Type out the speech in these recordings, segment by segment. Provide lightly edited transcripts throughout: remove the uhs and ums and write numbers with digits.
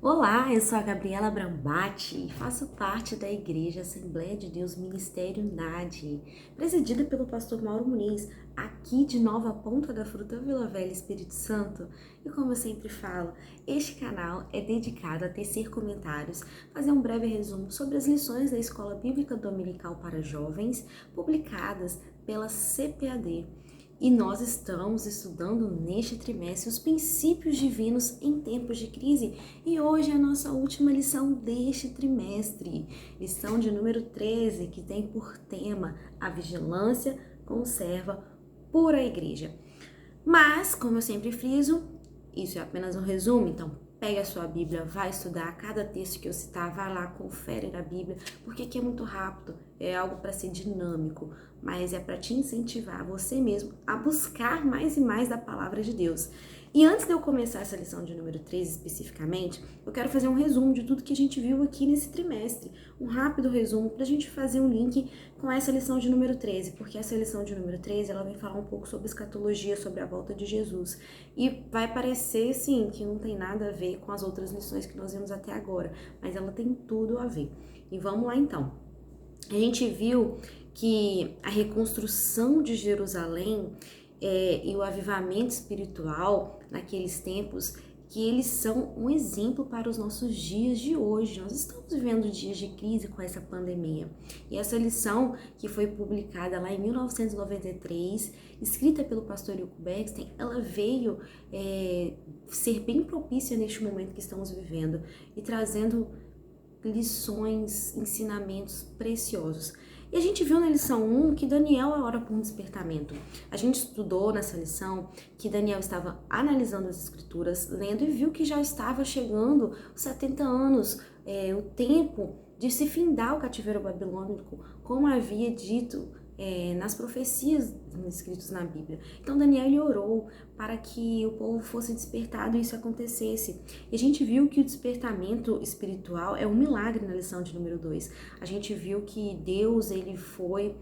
Olá, eu sou a Gabriela Brambati e faço parte da Igreja Assembleia de Deus Ministério NAD, presidida pelo pastor Mauro Muniz, aqui de Nova Ponta da Fruta, Vila Velha, Espírito Santo. E como eu sempre falo, este canal é dedicado a tecer comentários, fazer um breve resumo sobre as lições da Escola Bíblica Dominical para Jovens, publicadas pela CPAD. E nós estamos estudando neste trimestre os princípios divinos em tempos de crise. E hoje é a nossa última lição deste trimestre, lição de número 13, que tem por tema a vigilância conserva por a igreja. Mas, como eu sempre friso, isso é apenas um resumo, então pega a sua Bíblia, vai estudar cada texto que eu citar, vai lá, confere na Bíblia, porque aqui é muito rápido, é algo para ser dinâmico, mas é para te incentivar você mesmo a buscar mais e mais da palavra de Deus. E antes de eu começar essa lição de número 13 especificamente, eu quero fazer um resumo de tudo que a gente viu aqui nesse trimestre. Um rápido resumo para a gente fazer um link com essa lição de número 13, porque essa lição de número 13, ela vem falar um pouco sobre escatologia, sobre a volta de Jesus. E vai parecer, sim, que não tem nada a ver com as outras lições que nós vimos até agora, mas ela tem tudo a ver. E vamos lá então. A gente viu que a reconstrução de Jerusalém e o avivamento espiritual naqueles tempos, que eles são um exemplo para os nossos dias de hoje. Nós estamos vivendo dias de crise com essa pandemia. E essa lição, que foi publicada lá em 1993, escrita pelo pastor Ilko Beckstein, ela veio ser bem propícia neste momento que estamos vivendo e trazendo lições, ensinamentos preciosos. E a gente viu na lição 1 que Daniel ora por um despertamento. A gente estudou nessa lição que Daniel estava analisando as escrituras, lendo e viu que já estava chegando os 70 anos, o tempo de se findar o cativeiro babilônico, como havia dito nas profecias escritas na Bíblia. Então Daniel ele orou para que o povo fosse despertado e isso acontecesse. E a gente viu que o despertamento espiritual é um milagre na lição de número 2. A gente viu que Deus ele foi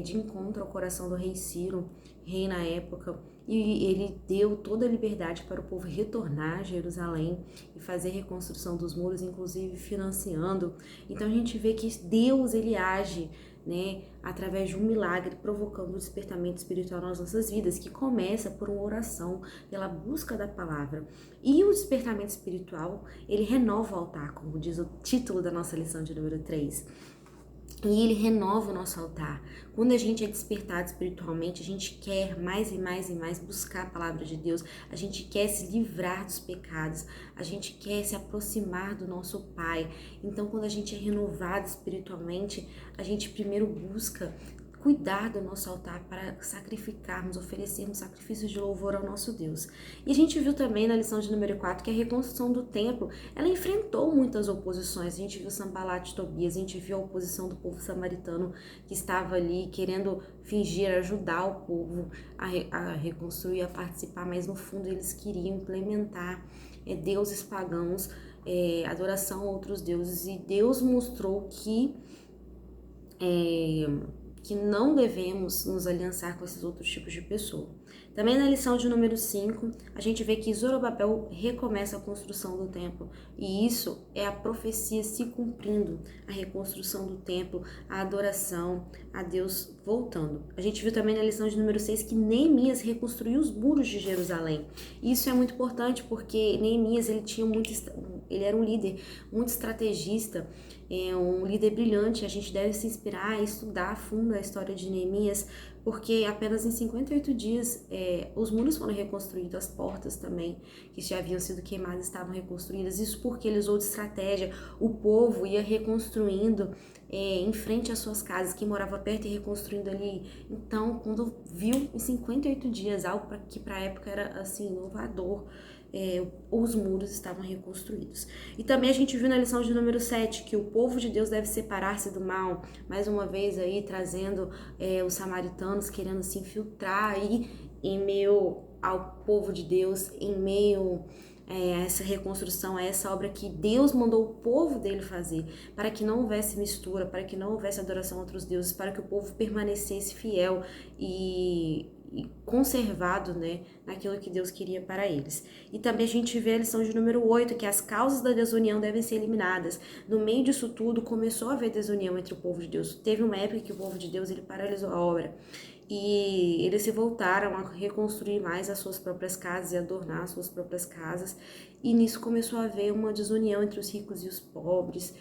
de encontro ao coração do rei Ciro, rei na época, e ele deu toda a liberdade para o povo retornar a Jerusalém e fazer a reconstrução dos muros, inclusive financiando. Então a gente vê que Deus ele age, né, através de um milagre, provocando o despertamento espiritual nas nossas vidas, que começa por uma oração, pela busca da palavra. E o despertamento espiritual, ele renova o altar, como diz o título da nossa lição de número 3. E ele renova o nosso altar. Quando a gente é despertado espiritualmente, a gente quer mais e mais e mais buscar a palavra de Deus, a gente quer se livrar dos pecados, a gente quer se aproximar do nosso Pai. Então, quando a gente é renovado espiritualmente, a gente primeiro busca cuidar do nosso altar para sacrificarmos, oferecermos sacrifícios de louvor ao nosso Deus. E a gente viu também na lição de número 4 que a reconstrução do templo, ela enfrentou muitas oposições. A gente viu Sanbalat e Tobias, a gente viu a oposição do povo samaritano que estava ali querendo fingir ajudar o povo a reconstruir, a participar, mas no fundo eles queriam implementar deuses pagãos, adoração a outros deuses, e Deus mostrou que não devemos nos aliançar com esses outros tipos de pessoa. Também na lição de número 5, a gente vê que Zorobabel recomeça a construção do templo, e isso é a profecia se cumprindo, a reconstrução do templo, a adoração a Deus voltando. A gente viu também na lição de número 6 que Neemias reconstruiu os muros de Jerusalém. Isso é muito importante porque Neemias ele era um líder muito estrategista, um líder brilhante. A gente deve se inspirar e estudar a fundo a história de Neemias, porque apenas em 58 dias os muros foram reconstruídos, as portas também, que já haviam sido queimadas, estavam reconstruídas. Isso porque ele usou de estratégia, o povo ia reconstruindo em frente às suas casas, quem morava perto ia reconstruindo ali. Então, quando viu em 58 dias, algo que para a época era assim, inovador, os muros estavam reconstruídos. E também a gente viu na lição de número 7 que o povo de Deus deve separar-se do mal, mais uma vez aí trazendo os samaritanos querendo se infiltrar aí em meio ao povo de Deus, em meio a essa reconstrução, a essa obra que Deus mandou o povo dele fazer, para que não houvesse mistura, para que não houvesse adoração a outros deuses, para que o povo permanecesse fiel e conservado, né, naquilo que Deus queria para eles. E também a gente vê a lição de número 8, que as causas da desunião devem ser eliminadas. No meio disso tudo, começou a haver desunião entre o povo de Deus. Teve uma época que o povo de Deus ele paralisou a obra. E eles se voltaram a reconstruir mais as suas próprias casas e adornar as suas próprias casas. E nisso começou a haver uma desunião entre os ricos e os pobres.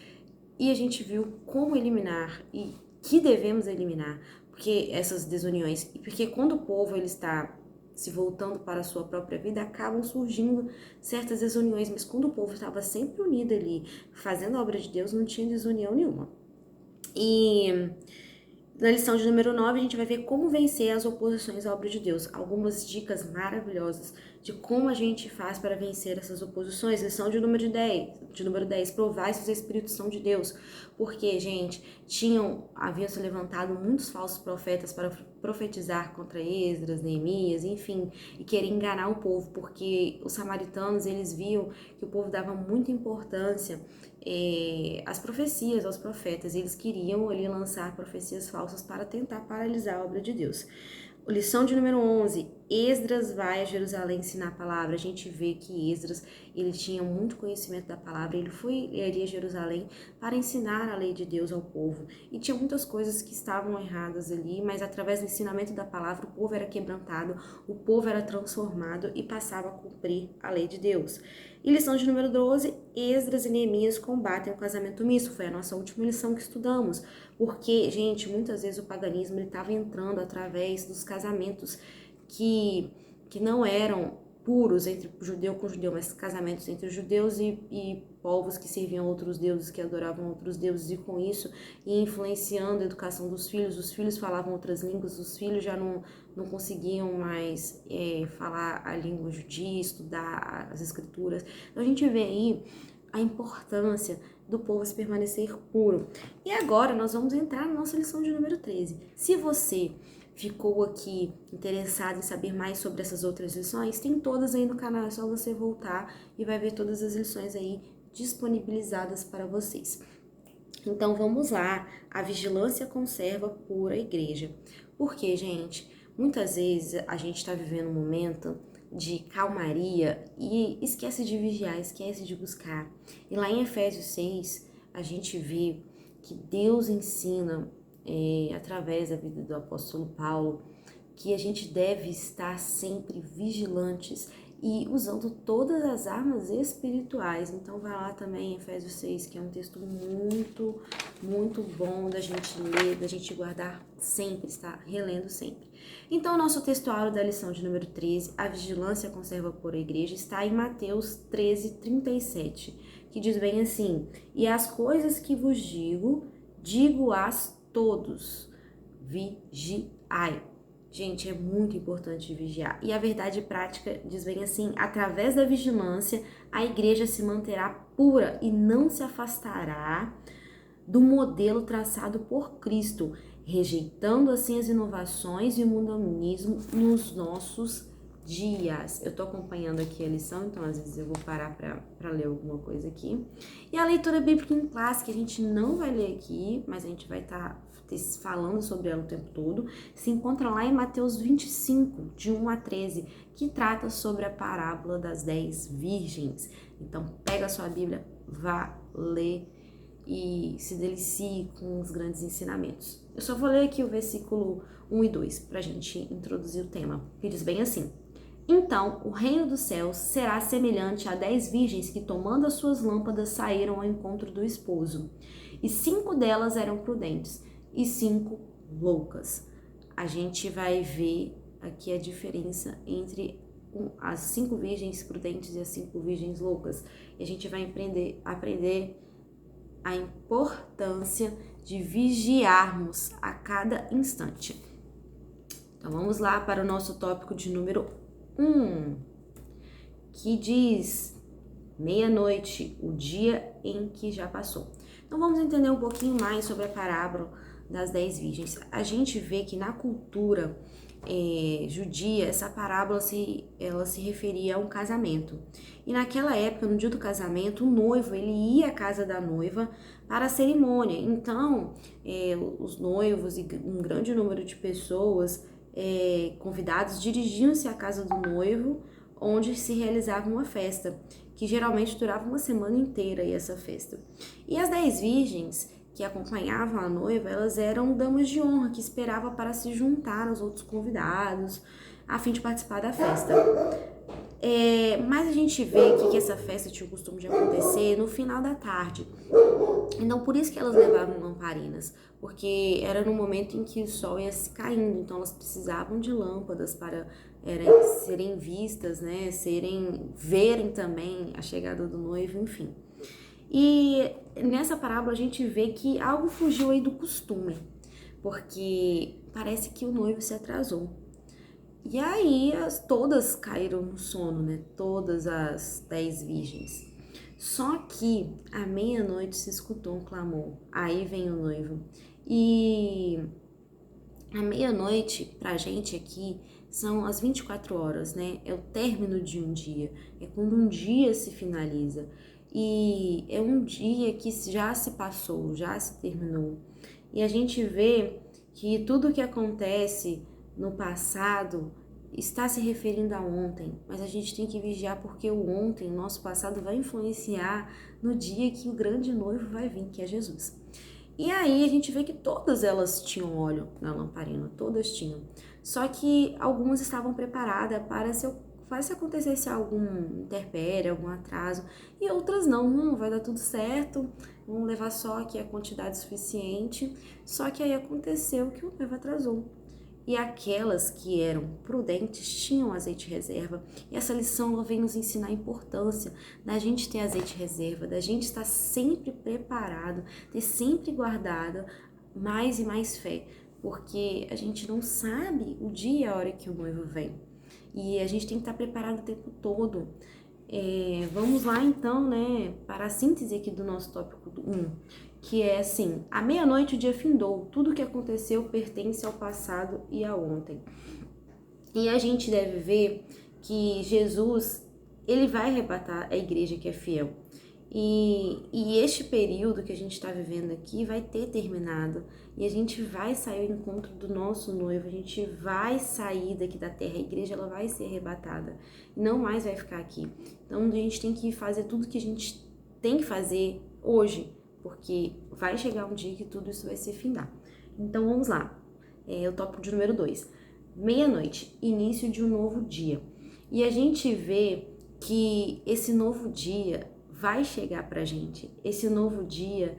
E a gente viu como eliminar e que devemos eliminar porque essas desuniões. E porque quando o povo ele está se voltando para a sua própria vida, acabam surgindo certas desuniões. Mas quando o povo estava sempre unido ali, fazendo a obra de Deus, não tinha desunião nenhuma. E na lição de número 9, a gente vai ver como vencer as oposições à obra de Deus. Algumas dicas maravilhosas de como a gente faz para vencer essas oposições. Lição de número 10, provai se os espíritos são de Deus. Porque, gente, haviam se levantado muitos falsos profetas para profetizar contra Esdras, Neemias, enfim, e querer enganar o povo, porque os samaritanos, eles viam que o povo dava muita importância as profecias, aos profetas, eles queriam ali lançar profecias falsas para tentar paralisar a obra de Deus. Lição de número 11, Esdras vai a Jerusalém ensinar a palavra. A gente vê que Esdras, ele tinha muito conhecimento da palavra, ele foi ali a Jerusalém para ensinar a lei de Deus ao povo. E tinha muitas coisas que estavam erradas ali, mas através do ensinamento da palavra, o povo era quebrantado, o povo era transformado e passava a cumprir a lei de Deus. E lição de número 12, Esdras e Neemias combatem o casamento misto. Foi a nossa última lição que estudamos. Porque, gente, muitas vezes o paganismo estava entrando através dos casamentos que não eram puros entre judeu com judeu, mas casamentos entre judeus e povos que serviam outros deuses, que adoravam outros deuses, e com isso ia influenciando a educação dos filhos. Os filhos falavam outras línguas, os filhos já não conseguiam mais falar a língua judia, estudar as escrituras. Então a gente vê aí a importância do povo se permanecer puro. E agora nós vamos entrar na nossa lição de número 13. Se você ficou aqui interessado em saber mais sobre essas outras lições, tem todas aí no canal, é só você voltar e vai ver todas as lições aí disponibilizadas para vocês. Então vamos lá, a vigilância conserva pura a igreja. Porque, gente, muitas vezes a gente está vivendo um momento de calmaria e esquece de vigiar, esquece de buscar. E lá em Efésios 6, a gente vê que Deus ensina, através da vida do apóstolo Paulo, que a gente deve estar sempre vigilantes e usando todas as armas espirituais. Então vai lá também em Efésios 6, que é um texto muito, muito bom da gente ler, da gente guardar sempre, estar relendo sempre. Então o nosso textuário da lição de número 13, a vigilância conserva por a igreja, está em Mateus 13:37, que diz bem assim: e as coisas que vos digo-as todos, vigiai. Gente, é muito importante vigiar. E a verdade prática diz bem assim: através da vigilância, a igreja se manterá pura e não se afastará do modelo traçado por Cristo, rejeitando assim as inovações e o mundanismo nos nossos dias. Eu tô acompanhando aqui a lição, então às vezes eu vou parar para ler alguma coisa aqui. E a leitura bíblica em classe, que a gente não vai ler aqui, mas a gente vai estar falando sobre ela o tempo todo, se encontra lá em Mateus 25, de 1 a 13, que trata sobre a parábola das 10 virgens. Então pega a sua Bíblia, vá ler e se delicie com os grandes ensinamentos. Eu só vou ler aqui o versículo 1 e 2 para a gente introduzir o tema, que diz bem assim: então o reino dos céus será semelhante a 10 virgens que, tomando as suas lâmpadas, saíram ao encontro do esposo. E 5 delas eram prudentes e 5 loucas. A gente vai ver aqui a diferença entre as 5 virgens prudentes e as 5 virgens loucas. E a gente vai aprender a importância de vigiarmos a cada instante. Então vamos lá para o nosso tópico de número 1, que diz meia-noite, o dia em que já passou. Então vamos entender um pouquinho mais sobre a parábola das 10 virgens. A gente vê que na cultura judia, essa parábola ela se referia a um casamento. E naquela época, no dia do casamento, o noivo ele ia à casa da noiva para a cerimônia. Então, os noivos e um grande número de pessoas convidados dirigiam-se à casa do noivo, onde se realizava uma festa, que geralmente durava uma semana inteira essa festa. E as 10 virgens que acompanhavam a noiva, elas eram damas de honra que esperavam para se juntar aos outros convidados, a fim de participar da festa. Mas a gente vê que essa festa tinha o costume de acontecer no final da tarde. Então, por isso que elas levavam lamparinas, porque era no momento em que o sol ia se caindo, então elas precisavam de lâmpadas para serem vistas, né, verem também a chegada do noivo, enfim. E nessa parábola a gente vê que algo fugiu aí do costume, porque parece que o noivo se atrasou. E aí todas caíram no sono, né? Todas as 10 virgens. Só que à meia-noite se escutou um clamor. Aí vem o noivo. E a meia-noite, pra gente aqui, são as 24 horas, né? É o término de um dia. É quando um dia se finaliza. E é um dia que já se passou, já se terminou. E a gente vê que tudo que acontece no passado está se referindo a ontem, mas a gente tem que vigiar porque o ontem, o nosso passado, vai influenciar no dia que o grande noivo vai vir, que é Jesus. E aí a gente vê que todas elas tinham óleo na lamparina, todas tinham. Só que algumas estavam preparadas para se acontecesse algum intempérie, algum atraso, e outras não, vai dar tudo certo, vamos levar só aqui a quantidade suficiente. Só que aí aconteceu que o noivo atrasou. E aquelas que eram prudentes tinham azeite reserva. E essa lição ela vem nos ensinar a importância da gente ter azeite reserva, da gente estar sempre preparado, ter sempre guardado mais e mais fé, porque a gente não sabe o dia e a hora que o noivo vem. E a gente tem que estar preparado o tempo todo. Vamos lá então, né, para a síntese aqui do nosso tópico 1, que é assim: à meia-noite o dia findou, tudo o que aconteceu pertence ao passado e a ontem. E a gente deve ver que Jesus, ele vai arrebatar a igreja que é fiel. E este período que a gente está vivendo aqui vai ter terminado e a gente vai sair ao encontro do nosso noivo, a gente vai sair daqui da terra, a igreja ela vai ser arrebatada, não mais vai ficar aqui. Então a gente tem que fazer tudo que a gente tem que fazer hoje, porque vai chegar um dia que tudo isso vai se findar. Então vamos lá, o tópico de número 2, meia-noite, início de um novo dia. E a gente vê que esse novo dia vai chegar pra gente. Esse novo dia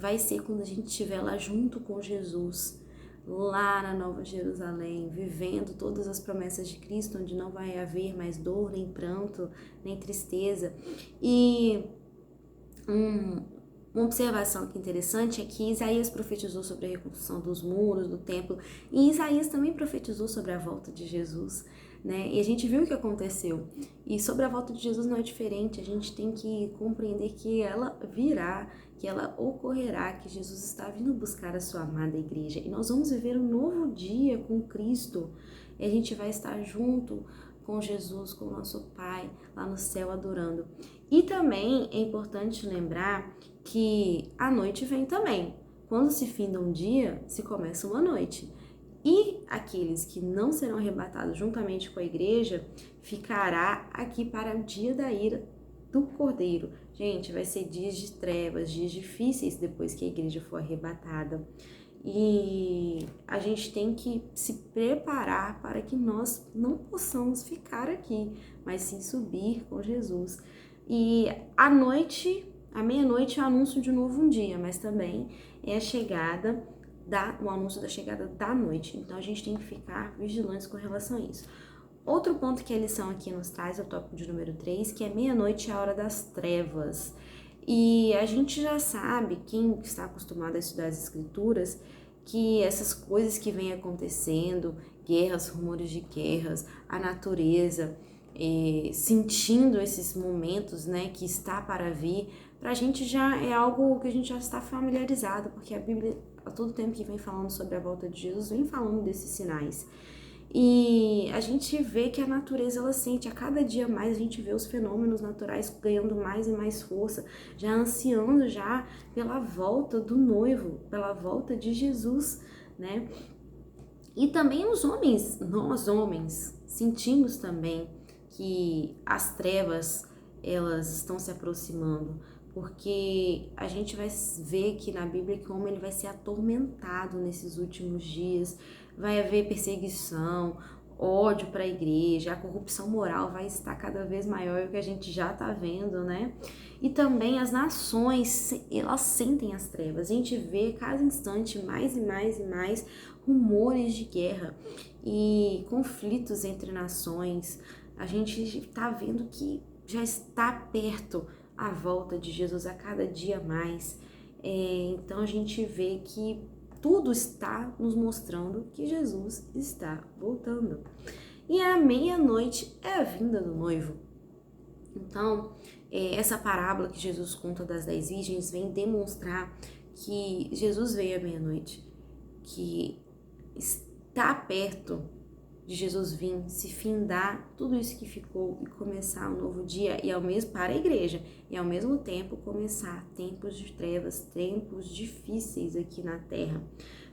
vai ser quando a gente estiver lá junto com Jesus, lá na Nova Jerusalém, vivendo todas as promessas de Cristo, onde não vai haver mais dor, nem pranto, nem tristeza. E uma observação aqui interessante é que Isaías profetizou sobre a reconstrução dos muros, do templo, e Isaías também profetizou sobre a volta de Jesus, né? E a gente viu o que aconteceu. E sobre a volta de Jesus não é diferente, a gente tem que compreender que ela virá, que ela ocorrerá, que Jesus está vindo buscar a sua amada igreja. E nós vamos viver um novo dia com Cristo, e a gente vai estar junto com Jesus, com o nosso Pai, lá no céu adorando. E também é importante lembrar que a noite vem também. Quando se finda um dia, se começa uma noite. E aqueles que não serão arrebatados juntamente com a igreja, ficará aqui para o dia da ira do Cordeiro. Gente, vai ser dias de trevas, dias difíceis depois que a igreja for arrebatada. E a gente tem que se preparar para que nós não possamos ficar aqui, mas sim subir com Jesus. E à noite, à meia-noite, é o anúncio de um novo dia, mas também é o anúncio da chegada da noite. Então a gente tem que ficar vigilantes com relação a isso. Outro ponto que a lição aqui nos traz é o tópico de número 3, que é meia-noite é a hora das trevas. E a gente já sabe, quem está acostumado a estudar as escrituras, que essas coisas que vêm acontecendo, guerras, rumores de guerras, a natureza, sentindo esses momentos, né, que está para vir, para a gente já é algo que a gente já está familiarizado, porque a Bíblia, a todo tempo que vem falando sobre a volta de Jesus, vem falando desses sinais. E a gente vê que a natureza, ela sente, a cada dia mais a gente vê os fenômenos naturais ganhando mais e mais força, já ansiando já pela volta do noivo, pela volta de Jesus, né? E também os homens, nós homens, sentimos também que as trevas, elas estão se aproximando, porque a gente vai ver que na Bíblia que o homem ele vai ser atormentado nesses últimos dias, vai haver perseguição, ódio para a igreja, a corrupção moral vai estar cada vez maior, é o que a gente já está vendo, né? E também as nações, elas sentem as trevas, a gente vê cada instante mais e mais e mais rumores de guerra e conflitos entre nações. A gente está vendo que já está perto a volta de Jesus a cada dia mais. Então a gente vê que tudo está nos mostrando que Jesus está voltando. E a meia-noite é a vinda do noivo. Então, essa parábola que Jesus conta das 10 virgens vem demonstrar que Jesus veio à meia-noite, que está perto de Jesus vir, se findar tudo isso que ficou e começar um novo dia, e ao mesmo para a igreja, e ao mesmo tempo começar tempos de trevas, tempos difíceis aqui na terra,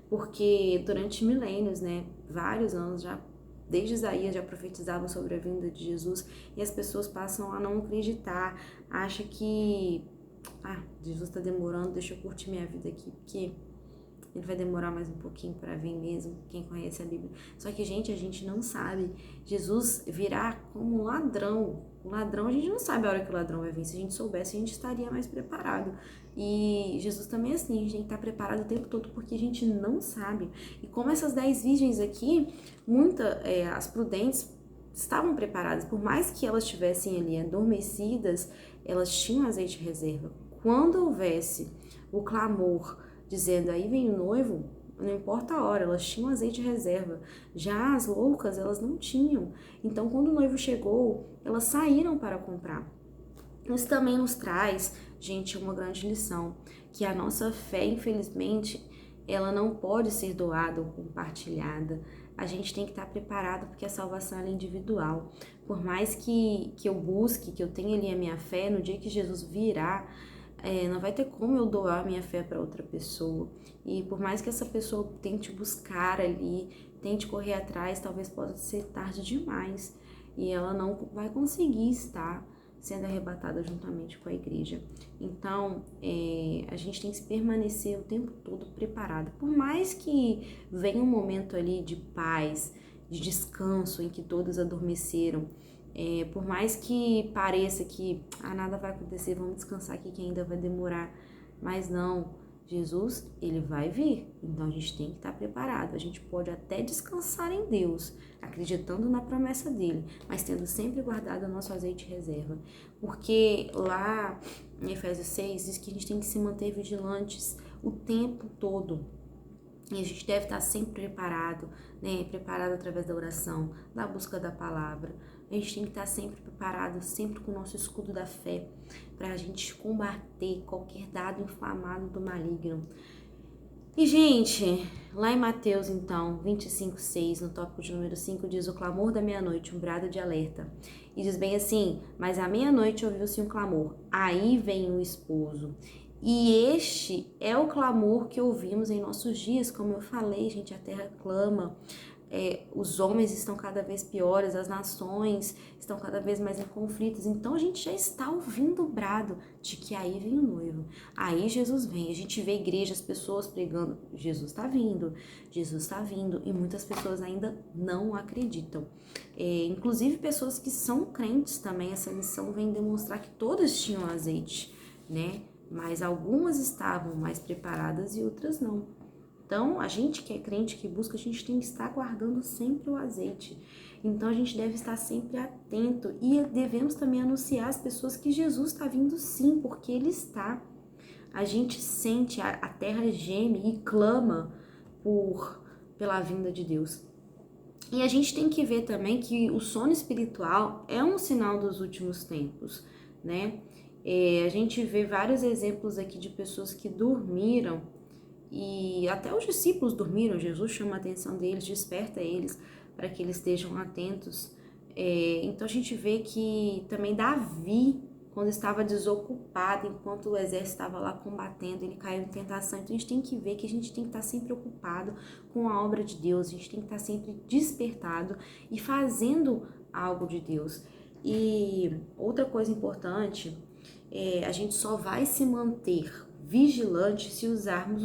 porque durante milênios, né, vários anos já, desde Isaías já profetizavam sobre a vinda de Jesus, e as pessoas passam a não acreditar, acham que Jesus está demorando, deixa eu curtir minha vida aqui, porque ele vai demorar mais um pouquinho para vir mesmo, quem conhece a Bíblia. Só que, gente, a gente não sabe. Jesus virá como um ladrão. O ladrão, a gente não sabe a hora que o ladrão vai vir. Se a gente soubesse, a gente estaria mais preparado. E Jesus também é assim, a gente tem que estar preparado o tempo todo, porque a gente não sabe. E como essas 10 virgens aqui, as prudentes estavam preparadas. Por mais que elas estivessem ali adormecidas, elas tinham azeite reserva. Quando houvesse o clamor dizendo, aí vem o noivo, não importa a hora, elas tinham azeite reserva. Já as loucas, elas não tinham. Então, quando o noivo chegou, elas saíram para comprar. Isso também nos traz, gente, uma grande lição, que a nossa fé, infelizmente, ela não pode ser doada ou compartilhada. A gente tem que estar preparado, porque a salvação é individual. Por mais que eu busque, que eu tenha ali a minha fé, no dia que Jesus virá, não vai ter como eu doar minha fé para outra pessoa. E por mais que essa pessoa tente buscar ali, tente correr atrás, talvez possa ser tarde demais. E ela não vai conseguir estar sendo arrebatada juntamente com a igreja. Então, a gente tem que permanecer o tempo todo preparado. Por mais que venha um momento ali de paz, de descanso, em que todos adormeceram, por mais que pareça que nada vai acontecer, vamos descansar aqui que ainda vai demorar, mas não, Jesus, ele vai vir, então a gente tem que estar preparado. A gente pode até descansar em Deus, acreditando na promessa dele, mas tendo sempre guardado o nosso azeite reserva, porque lá em Efésios 6 diz que a gente tem que se manter vigilantes o tempo todo. E a gente deve estar sempre preparado, né? Preparado através da oração, da busca da palavra. A gente tem que estar sempre preparado, sempre com o nosso escudo da fé, para a gente combater qualquer dado inflamado do maligno. E, gente, lá em Mateus, então, 25:6, no tópico de número 5, diz o clamor da meia-noite, um brado de alerta. E diz bem assim, mas à meia-noite ouviu-se um clamor, aí vem o esposo. E este é o clamor que ouvimos em nossos dias, como eu falei, gente, a terra clama, os homens estão cada vez piores, as nações estão cada vez mais em conflitos, então a gente já está ouvindo o brado de que aí vem o noivo, aí Jesus vem, a gente vê igrejas, pessoas pregando, Jesus está vindo, e muitas pessoas ainda não acreditam, inclusive pessoas que são crentes também, essa lição vem demonstrar que todas tinham azeite, né? Mas algumas estavam mais preparadas e outras não. Então, a gente que é crente, que busca, a gente tem que estar guardando sempre o azeite. Então, a gente deve estar sempre atento e devemos também anunciar às pessoas que Jesus está vindo sim, porque Ele está. A gente sente, a terra geme e clama pela vinda de Deus. E a gente tem que ver também que o sono espiritual é um sinal dos últimos tempos, né? A gente vê vários exemplos aqui de pessoas que dormiram e até os discípulos dormiram. Jesus chama a atenção deles, desperta eles para que eles estejam atentos. Então a gente vê que também Davi, quando estava desocupado, enquanto o exército estava lá combatendo, ele caiu em tentação. Então a gente tem que ver que a gente tem que estar sempre ocupado com a obra de Deus, a gente tem que estar sempre despertado e fazendo algo de Deus. E outra coisa importante a gente só vai se manter vigilante se usarmos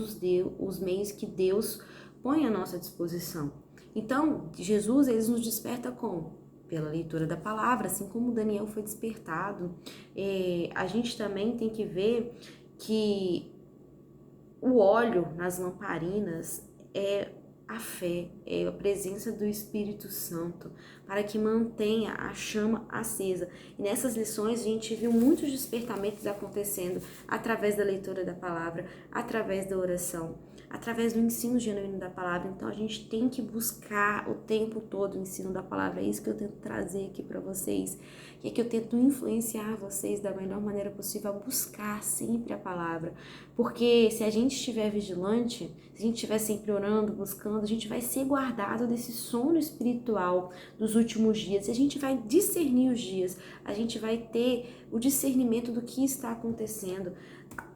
os meios que Deus põe à nossa disposição. Então, Jesus, ele nos desperta como? Pela leitura da palavra, assim como Daniel foi despertado. A gente também tem que ver que o óleo nas lamparinas é a fé, é a presença do Espírito Santo, para que mantenha a chama acesa. E nessas lições a gente viu muitos despertamentos acontecendo através da leitura da palavra, através da oração, através do ensino genuíno da palavra. Então a gente tem que buscar o tempo todo o ensino da palavra. É isso que eu tento trazer aqui para vocês, e é que eu tento influenciar vocês da melhor maneira possível a buscar sempre a palavra. Porque se a gente estiver vigilante, se a gente estiver sempre orando, buscando, a gente vai ser guardado desse sono espiritual dos últimos dias. E a gente vai discernir os dias, a gente vai ter o discernimento do que está acontecendo.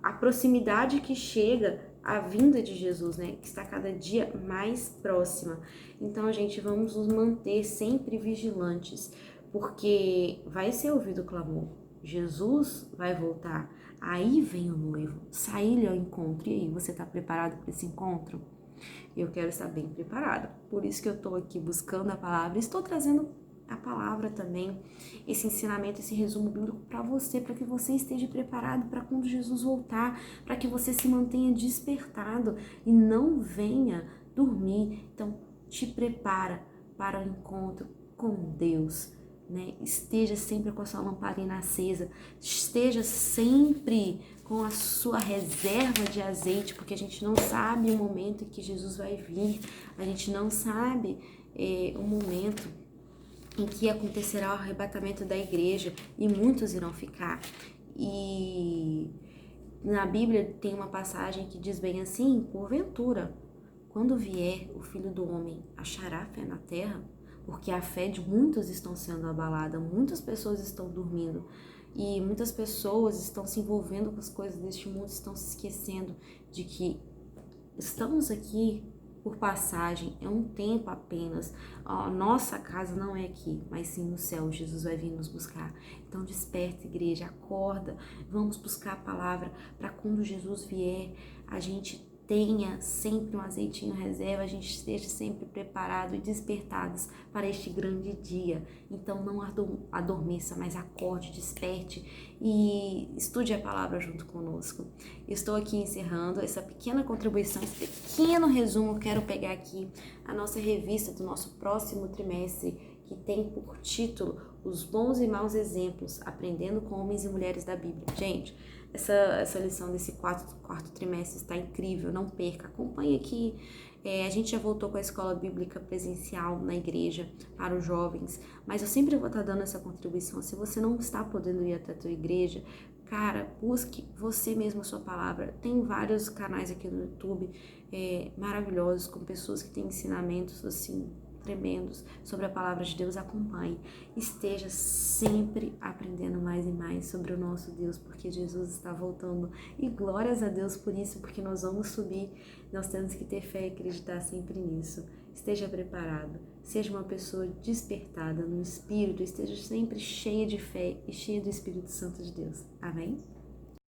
A proximidade que chega à vinda de Jesus, né? Que está cada dia mais próxima. Então, gente, vamos nos manter sempre vigilantes, porque vai ser ouvido o clamor. Jesus vai voltar. Aí vem o noivo, sair-lhe ao encontro. E aí, você está preparado para esse encontro? Eu quero estar bem preparada. Por isso que eu estou aqui buscando a palavra. Estou trazendo a palavra também, esse ensinamento, esse resumo bíblico para você, para que você esteja preparado para quando Jesus voltar, para que você se mantenha despertado e não venha dormir. Então, te prepara para o encontro com Deus. Né? Esteja sempre com a sua lamparina acesa, esteja sempre com a sua reserva de azeite, porque a gente não sabe o momento em que Jesus vai vir, a gente não sabe o momento em que acontecerá o arrebatamento da igreja e muitos irão ficar. E na Bíblia tem uma passagem que diz bem assim: porventura, quando vier o Filho do Homem, achará fé na terra? Porque a fé de muitos estão sendo abalada, muitas pessoas estão dormindo e muitas pessoas estão se envolvendo com as coisas deste mundo, estão se esquecendo de que estamos aqui por passagem, é um tempo apenas. A nossa casa não é aqui, mas sim no céu. Jesus vai vir nos buscar. Então desperta, igreja, acorda, vamos buscar a palavra para quando Jesus vier, a gente tenha sempre um azeitinho reserva, a gente esteja sempre preparado e despertados para este grande dia. Então não adormeça, mas acorde, desperte e estude a palavra junto conosco. Estou aqui encerrando essa pequena contribuição, esse pequeno resumo. Quero pegar aqui a nossa revista do nosso próximo trimestre, que tem por título Os Bons e Maus Exemplos, Aprendendo com Homens e Mulheres da Bíblia. Gente, essa lição desse quarto trimestre está incrível, não perca, acompanhe aqui. A gente já voltou com a escola bíblica presencial na igreja para os jovens, mas eu sempre vou estar dando essa contribuição. Se você não está podendo ir até a tua igreja, cara, busque você mesmo a sua palavra. Tem vários canais aqui no YouTube maravilhosos, com pessoas que têm ensinamentos assim tremendos sobre a palavra de Deus. Acompanhe, esteja sempre aprendendo mais e mais sobre o nosso Deus, porque Jesus está voltando, e glórias a Deus por isso, porque nós vamos subir. Nós temos que ter fé e acreditar sempre nisso. Esteja preparado, seja uma pessoa despertada no Espírito, esteja sempre cheia de fé e cheia do Espírito Santo de Deus. Amém?